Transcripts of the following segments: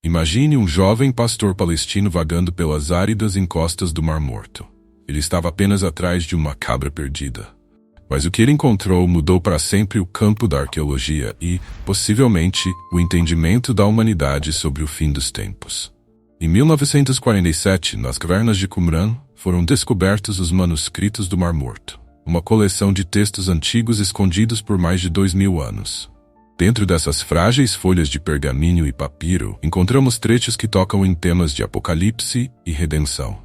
Imagine um jovem pastor palestino vagando pelas áridas encostas do Mar Morto. Ele estava apenas atrás de uma cabra perdida. Mas o que ele encontrou mudou para sempre o campo da arqueologia e, possivelmente, o entendimento da humanidade sobre o fim dos tempos. Em 1947, nas cavernas de Qumran, foram descobertos os manuscritos do Mar Morto, uma coleção de textos antigos escondidos por mais de 2000 anos. Dentro dessas frágeis folhas de pergaminho e papiro, encontramos trechos que tocam em temas de apocalipse e redenção.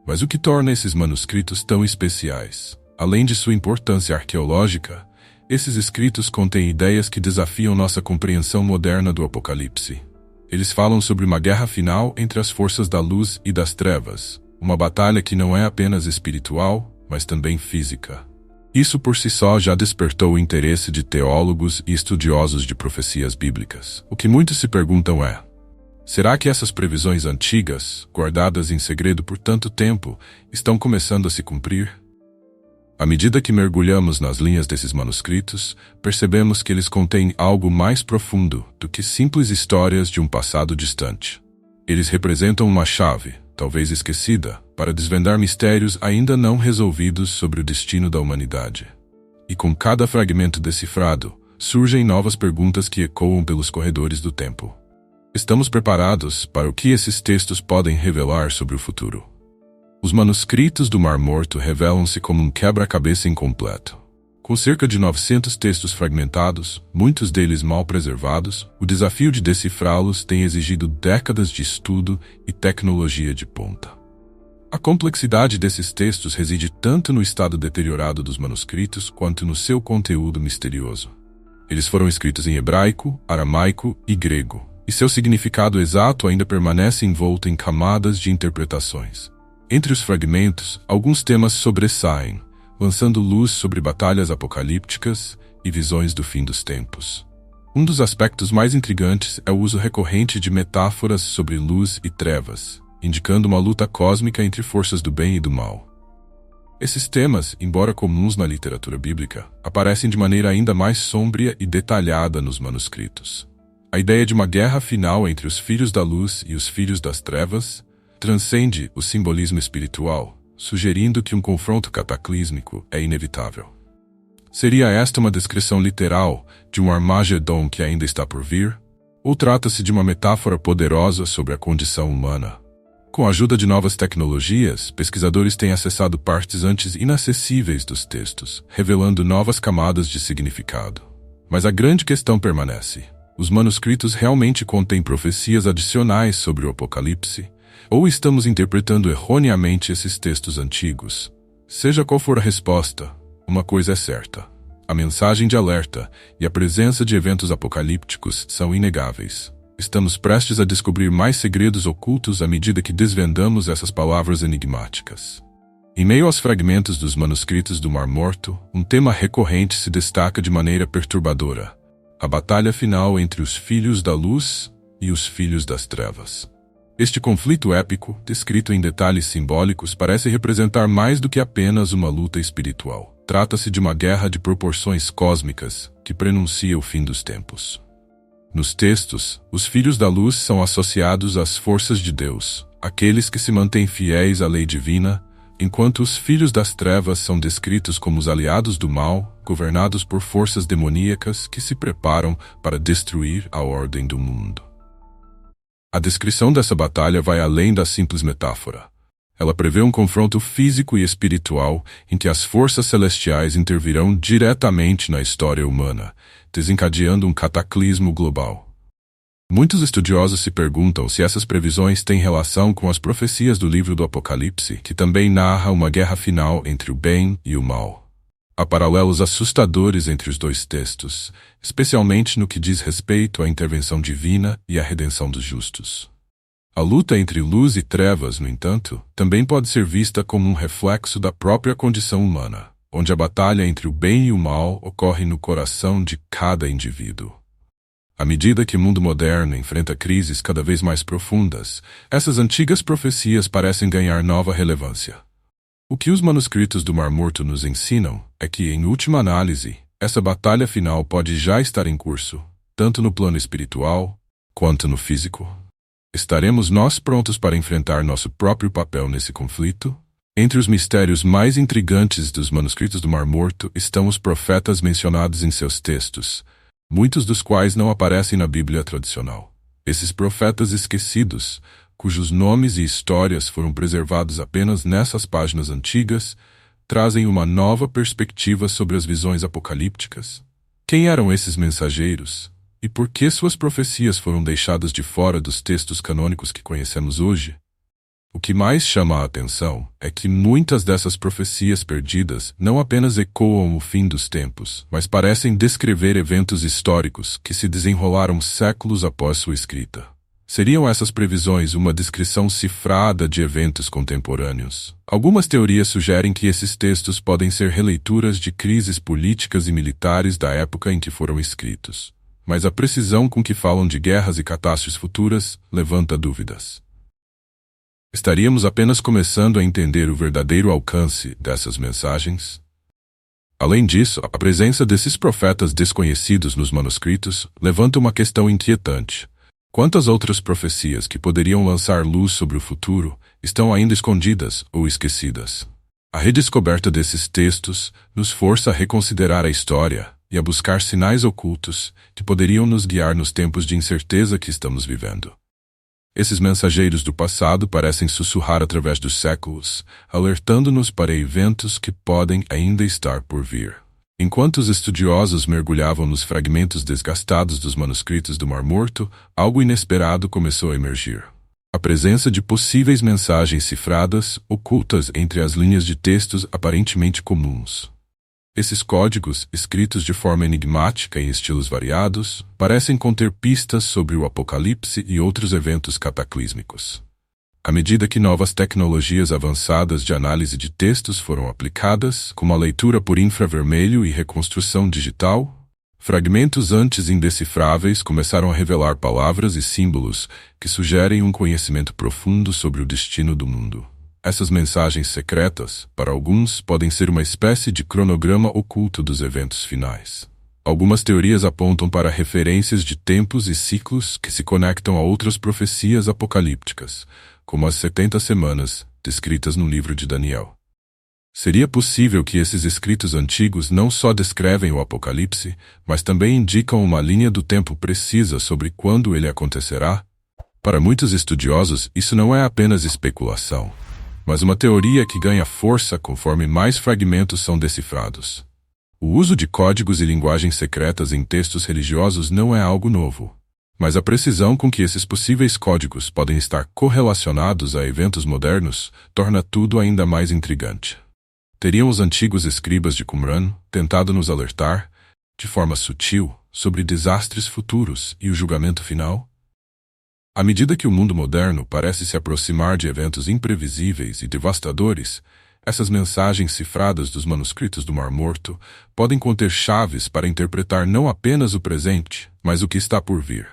Mas o que torna esses manuscritos tão especiais? Além de sua importância arqueológica, esses escritos contêm ideias que desafiam nossa compreensão moderna do Apocalipse. Eles falam sobre uma guerra final entre as forças da luz e das trevas, uma batalha que não é apenas espiritual, mas também física. Isso por si só já despertou o interesse de teólogos e estudiosos de profecias bíblicas. O que muitos se perguntam é: será que essas previsões antigas, guardadas em segredo por tanto tempo, estão começando a se cumprir? À medida que mergulhamos nas linhas desses manuscritos, percebemos que eles contêm algo mais profundo do que simples histórias de um passado distante. Eles representam uma chave, talvez esquecida, para desvendar mistérios ainda não resolvidos sobre o destino da humanidade. E com cada fragmento decifrado, surgem novas perguntas que ecoam pelos corredores do tempo. Estamos preparados para o que esses textos podem revelar sobre o futuro? Os manuscritos do Mar Morto revelam-se como um quebra-cabeça incompleto. Com cerca de 900 textos fragmentados, muitos deles mal preservados, o desafio de decifrá-los tem exigido décadas de estudo e tecnologia de ponta. A complexidade desses textos reside tanto no estado deteriorado dos manuscritos quanto no seu conteúdo misterioso. Eles foram escritos em hebraico, aramaico e grego, e seu significado exato ainda permanece envolto em camadas de interpretações. Entre os fragmentos, alguns temas sobressaem, lançando luz sobre batalhas apocalípticas e visões do fim dos tempos. Um dos aspectos mais intrigantes é o uso recorrente de metáforas sobre luz e trevas, indicando uma luta cósmica entre forças do bem e do mal. Esses temas, embora comuns na literatura bíblica, aparecem de maneira ainda mais sombria e detalhada nos manuscritos. A ideia de uma guerra final entre os filhos da luz e os filhos das trevas transcende o simbolismo espiritual, sugerindo que um confronto cataclísmico é inevitável. Seria esta uma descrição literal de um Armagedon que ainda está por vir? Ou trata-se de uma metáfora poderosa sobre a condição humana? Com a ajuda de novas tecnologias, pesquisadores têm acessado partes antes inacessíveis dos textos, revelando novas camadas de significado. Mas a grande questão permanece: os manuscritos realmente contêm profecias adicionais sobre o Apocalipse? Ou estamos interpretando erroneamente esses textos antigos? Seja qual for a resposta, uma coisa é certa: a mensagem de alerta e a presença de eventos apocalípticos são inegáveis. Estamos prestes a descobrir mais segredos ocultos à medida que desvendamos essas palavras enigmáticas. Em meio aos fragmentos dos manuscritos do Mar Morto, um tema recorrente se destaca de maneira perturbadora: a batalha final entre os filhos da luz e os filhos das trevas. Este conflito épico, descrito em detalhes simbólicos, parece representar mais do que apenas uma luta espiritual. Trata-se de uma guerra de proporções cósmicas que prenuncia o fim dos tempos. Nos textos, os filhos da luz são associados às forças de Deus, aqueles que se mantêm fiéis à lei divina, enquanto os filhos das trevas são descritos como os aliados do mal, governados por forças demoníacas que se preparam para destruir a ordem do mundo. A descrição dessa batalha vai além da simples metáfora. Ela prevê um confronto físico e espiritual em que as forças celestiais intervirão diretamente na história humana, desencadeando um cataclismo global. Muitos estudiosos se perguntam se essas previsões têm relação com as profecias do livro do Apocalipse, que também narra uma guerra final entre o bem e o mal. Há paralelos assustadores entre os dois textos, especialmente no que diz respeito à intervenção divina e à redenção dos justos. A luta entre luz e trevas, no entanto, também pode ser vista como um reflexo da própria condição humana, onde a batalha entre o bem e o mal ocorre no coração de cada indivíduo. À medida que o mundo moderno enfrenta crises cada vez mais profundas, essas antigas profecias parecem ganhar nova relevância. O que os manuscritos do Mar Morto nos ensinam é que, em última análise, essa batalha final pode já estar em curso, tanto no plano espiritual Quanto no físico, estaremos nós prontos para enfrentar nosso próprio papel nesse conflito? Entre os mistérios mais intrigantes dos manuscritos do Mar Morto estão os profetas mencionados em seus textos, muitos dos quais não aparecem na Bíblia tradicional. Esses profetas esquecidos, cujos nomes e histórias foram preservados apenas nessas páginas antigas, trazem uma nova perspectiva sobre as visões apocalípticas. Quem eram esses mensageiros? E por que suas profecias foram deixadas de fora dos textos canônicos que conhecemos hoje? O que mais chama a atenção é que muitas dessas profecias perdidas não apenas ecoam o fim dos tempos, mas parecem descrever eventos históricos que se desenrolaram séculos após sua escrita. Seriam essas previsões uma descrição cifrada de eventos contemporâneos? Algumas teorias sugerem que esses textos podem ser releituras de crises políticas e militares da época em que foram escritos, mas a precisão com que falam de guerras e catástrofes futuras levanta dúvidas. Estaríamos apenas começando a entender o verdadeiro alcance dessas mensagens? Além disso, a presença desses profetas desconhecidos nos manuscritos levanta uma questão inquietante. Quantas outras profecias que poderiam lançar luz sobre o futuro estão ainda escondidas ou esquecidas? A redescoberta desses textos nos força a reconsiderar a história e a buscar sinais ocultos que poderiam nos guiar nos tempos de incerteza que estamos vivendo. Esses mensageiros do passado parecem sussurrar através dos séculos, alertando-nos para eventos que podem ainda estar por vir. Enquanto os estudiosos mergulhavam nos fragmentos desgastados dos manuscritos do Mar Morto, algo inesperado começou a emergir. A presença de possíveis mensagens cifradas, ocultas entre as linhas de textos aparentemente comuns. Esses códigos, escritos de forma enigmática em estilos variados, parecem conter pistas sobre o Apocalipse e outros eventos cataclísmicos. À medida que novas tecnologias avançadas de análise de textos foram aplicadas, como a leitura por infravermelho e reconstrução digital, fragmentos antes indecifráveis começaram a revelar palavras e símbolos que sugerem um conhecimento profundo sobre o destino do mundo. Essas mensagens secretas, para alguns, podem ser uma espécie de cronograma oculto dos eventos finais. Algumas teorias apontam para referências de tempos e ciclos que se conectam a outras profecias apocalípticas, como as 70 semanas, descritas no livro de Daniel. Seria possível que esses escritos antigos não só descrevem o Apocalipse, mas também indicam uma linha do tempo precisa sobre quando ele acontecerá? Para muitos estudiosos, isso não é apenas especulação, mas uma teoria que ganha força conforme mais fragmentos são decifrados. O uso de códigos e linguagens secretas em textos religiosos não é algo novo, mas a precisão com que esses possíveis códigos podem estar correlacionados a eventos modernos torna tudo ainda mais intrigante. Teriam os antigos escribas de Qumran tentado nos alertar, de forma sutil, sobre desastres futuros e o julgamento final? À medida que o mundo moderno parece se aproximar de eventos imprevisíveis e devastadores, essas mensagens cifradas dos manuscritos do Mar Morto podem conter chaves para interpretar não apenas o presente, mas o que está por vir.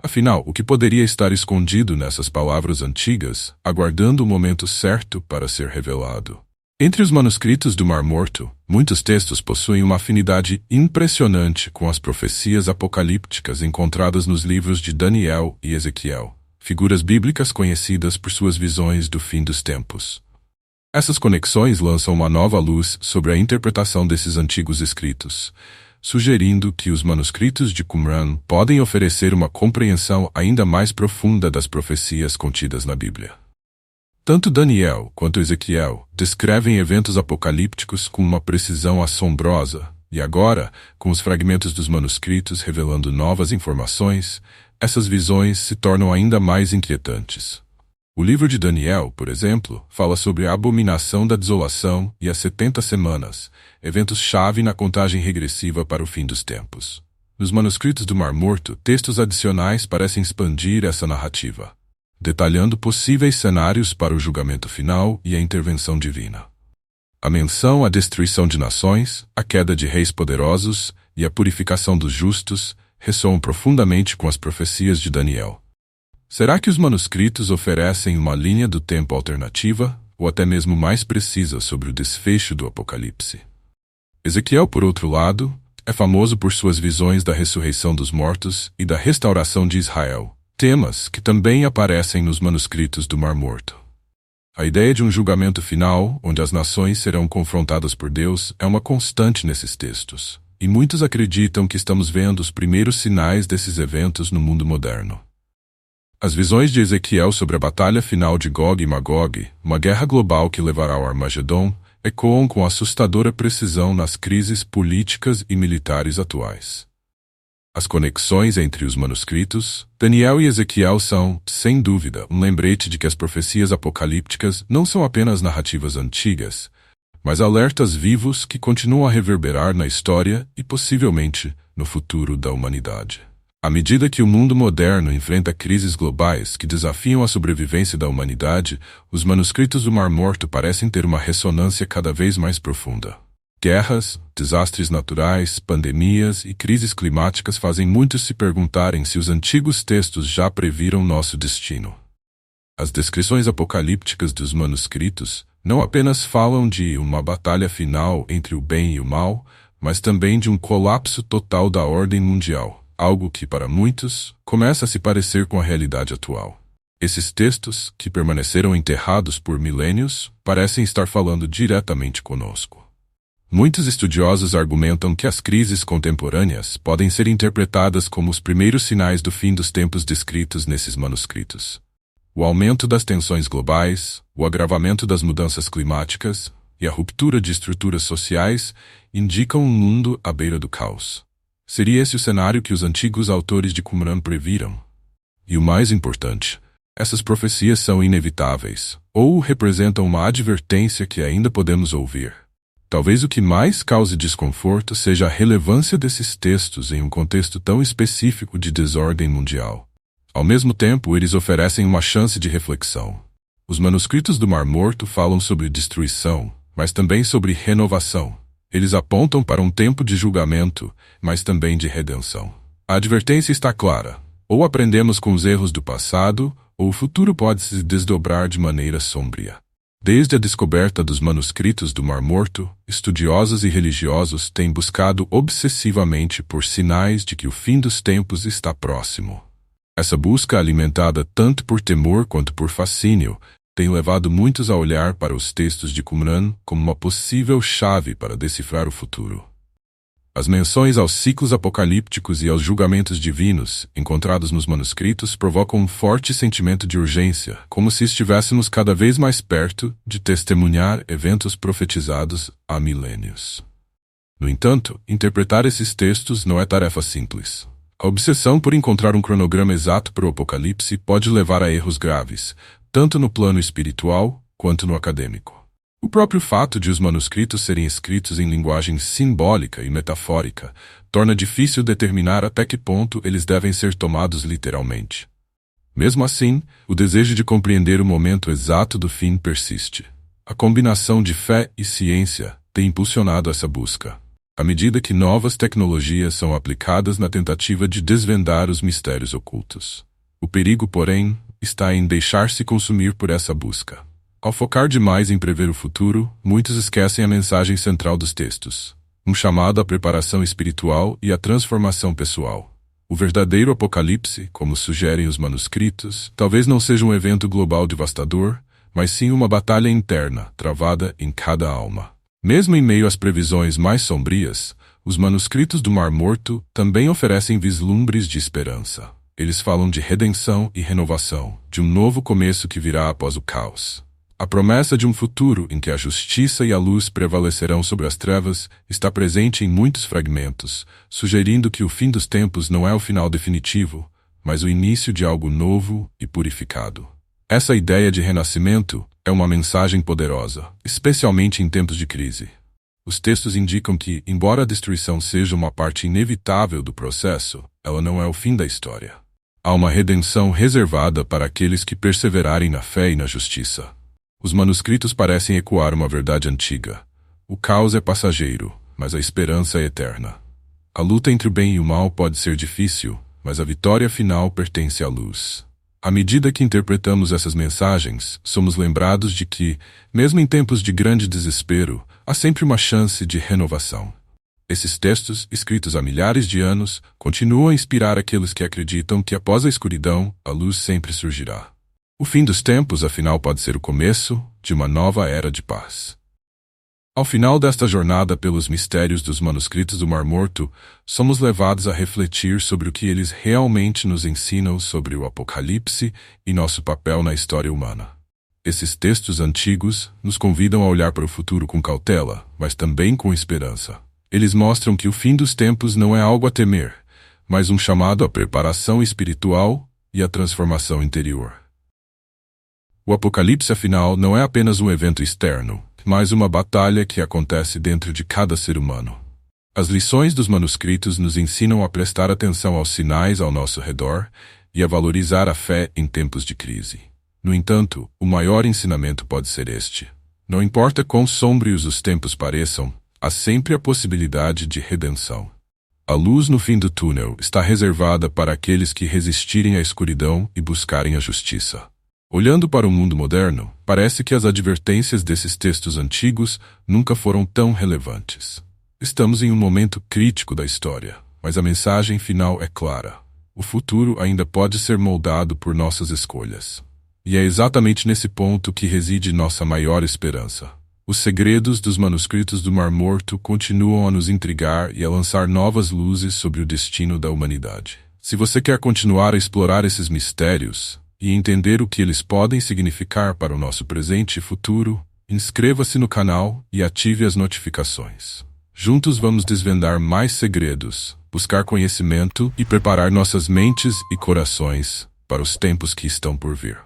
Afinal, o que poderia estar escondido nessas palavras antigas, aguardando o momento certo para ser revelado? Entre os manuscritos do Mar Morto, muitos textos possuem uma afinidade impressionante com as profecias apocalípticas encontradas nos livros de Daniel e Ezequiel, figuras bíblicas conhecidas por suas visões do fim dos tempos. Essas conexões lançam uma nova luz sobre a interpretação desses antigos escritos, sugerindo que os manuscritos de Qumran podem oferecer uma compreensão ainda mais profunda das profecias contidas na Bíblia. Tanto Daniel quanto Ezequiel descrevem eventos apocalípticos com uma precisão assombrosa, e agora, com os fragmentos dos manuscritos revelando novas informações, essas visões se tornam ainda mais inquietantes. O livro de Daniel, por exemplo, fala sobre a abominação da desolação e as 70 semanas, eventos-chave na contagem regressiva para o fim dos tempos. Nos manuscritos do Mar Morto, textos adicionais parecem expandir essa narrativa, detalhando possíveis cenários para o julgamento final e a intervenção divina. A menção à destruição de nações, a queda de reis poderosos e a purificação dos justos ressoam profundamente com as profecias de Daniel. Será que os manuscritos oferecem uma linha do tempo alternativa, ou até mesmo mais precisa sobre o desfecho do Apocalipse? Ezequiel, por outro lado, é famoso por suas visões da ressurreição dos mortos e da restauração de Israel, temas que também aparecem nos manuscritos do Mar Morto. A ideia de um julgamento final, onde as nações serão confrontadas por Deus, é uma constante nesses textos, e muitos acreditam que estamos vendo os primeiros sinais desses eventos no mundo moderno. As visões de Ezequiel sobre a batalha final de Gog e Magog, uma guerra global que levará ao Armagedon, ecoam com assustadora precisão nas crises políticas e militares atuais. As conexões entre os manuscritos, Daniel e Ezequiel são, sem dúvida, um lembrete de que as profecias apocalípticas não são apenas narrativas antigas, mas alertas vivos que continuam a reverberar na história e, possivelmente, no futuro da humanidade. À medida que o mundo moderno enfrenta crises globais que desafiam a sobrevivência da humanidade, os manuscritos do Mar Morto parecem ter uma ressonância cada vez mais profunda. Guerras, desastres naturais, pandemias e crises climáticas fazem muitos se perguntarem se os antigos textos já previram nosso destino. As descrições apocalípticas dos manuscritos não apenas falam de uma batalha final entre o bem e o mal, mas também de um colapso total da ordem mundial, algo que, para muitos, começa a se parecer com a realidade atual. Esses textos, que permaneceram enterrados por milênios, parecem estar falando diretamente conosco. Muitos estudiosos argumentam que as crises contemporâneas podem ser interpretadas como os primeiros sinais do fim dos tempos descritos nesses manuscritos. O aumento das tensões globais, o agravamento das mudanças climáticas e a ruptura de estruturas sociais indicam um mundo à beira do caos. Seria esse o cenário que os antigos autores de Qumran previram? E o mais importante, essas profecias são inevitáveis, ou representam uma advertência que ainda podemos ouvir. Talvez o que mais cause desconforto seja a relevância desses textos em um contexto tão específico de desordem mundial. Ao mesmo tempo, eles oferecem uma chance de reflexão. Os manuscritos do Mar Morto falam sobre destruição, mas também sobre renovação. Eles apontam para um tempo de julgamento, mas também de redenção. A advertência está clara. Ou aprendemos com os erros do passado, ou o futuro pode se desdobrar de maneira sombria. Desde a descoberta dos manuscritos do Mar Morto, estudiosos e religiosos têm buscado obsessivamente por sinais de que o fim dos tempos está próximo. Essa busca, alimentada tanto por temor quanto por fascínio, tem levado muitos a olhar para os textos de Qumran como uma possível chave para decifrar o futuro. As menções aos ciclos apocalípticos e aos julgamentos divinos, encontrados nos manuscritos, provocam um forte sentimento de urgência, como se estivéssemos cada vez mais perto de testemunhar eventos profetizados há milênios. No entanto, interpretar esses textos não é tarefa simples. A obsessão por encontrar um cronograma exato para o Apocalipse pode levar a erros graves, tanto no plano espiritual quanto no acadêmico. O próprio fato de os manuscritos serem escritos em linguagem simbólica e metafórica torna difícil determinar até que ponto eles devem ser tomados literalmente. Mesmo assim, o desejo de compreender o momento exato do fim persiste. A combinação de fé e ciência tem impulsionado essa busca, à medida que novas tecnologias são aplicadas na tentativa de desvendar os mistérios ocultos. O perigo, porém, está em deixar-se consumir por essa busca. Ao focar demais em prever o futuro, muitos esquecem a mensagem central dos textos, um chamado à preparação espiritual e à transformação pessoal. O verdadeiro apocalipse, como sugerem os manuscritos, talvez não seja um evento global devastador, mas sim uma batalha interna, travada em cada alma. Mesmo em meio às previsões mais sombrias, os manuscritos do Mar Morto também oferecem vislumbres de esperança. Eles falam de redenção e renovação, de um novo começo que virá após o caos. A promessa de um futuro em que a justiça e a luz prevalecerão sobre as trevas está presente em muitos fragmentos, sugerindo que o fim dos tempos não é o final definitivo, mas o início de algo novo e purificado. Essa ideia de renascimento é uma mensagem poderosa, especialmente em tempos de crise. Os textos indicam que, embora a destruição seja uma parte inevitável do processo, ela não é o fim da história. Há uma redenção reservada para aqueles que perseverarem na fé e na justiça. Os manuscritos parecem ecoar uma verdade antiga. O caos é passageiro, mas a esperança é eterna. A luta entre o bem e o mal pode ser difícil, mas a vitória final pertence à luz. À medida que interpretamos essas mensagens, somos lembrados de que, mesmo em tempos de grande desespero, há sempre uma chance de renovação. Esses textos, escritos há milhares de anos, continuam a inspirar aqueles que acreditam que após a escuridão, a luz sempre surgirá. O fim dos tempos, afinal, pode ser o começo de uma nova era de paz. Ao final desta jornada pelos mistérios dos manuscritos do Mar Morto, somos levados a refletir sobre o que eles realmente nos ensinam sobre o Apocalipse e nosso papel na história humana. Esses textos antigos nos convidam a olhar para o futuro com cautela, mas também com esperança. Eles mostram que o fim dos tempos não é algo a temer, mas um chamado à preparação espiritual e à transformação interior. O Apocalipse, afinal, não é apenas um evento externo, mas uma batalha que acontece dentro de cada ser humano. As lições dos manuscritos nos ensinam a prestar atenção aos sinais ao nosso redor e a valorizar a fé em tempos de crise. No entanto, o maior ensinamento pode ser este: não importa quão sombrios os tempos pareçam, há sempre a possibilidade de redenção. A luz no fim do túnel está reservada para aqueles que resistirem à escuridão e buscarem a justiça. Olhando para o mundo moderno, parece que as advertências desses textos antigos nunca foram tão relevantes. Estamos em um momento crítico da história, mas a mensagem final é clara. O futuro ainda pode ser moldado por nossas escolhas. E é exatamente nesse ponto que reside nossa maior esperança. Os segredos dos manuscritos do Mar Morto continuam a nos intrigar e a lançar novas luzes sobre o destino da humanidade. Se você quer continuar a explorar esses mistérios e entender o que eles podem significar para o nosso presente e futuro, inscreva-se no canal e ative as notificações. Juntos vamos desvendar mais segredos, buscar conhecimento e preparar nossas mentes e corações para os tempos que estão por vir.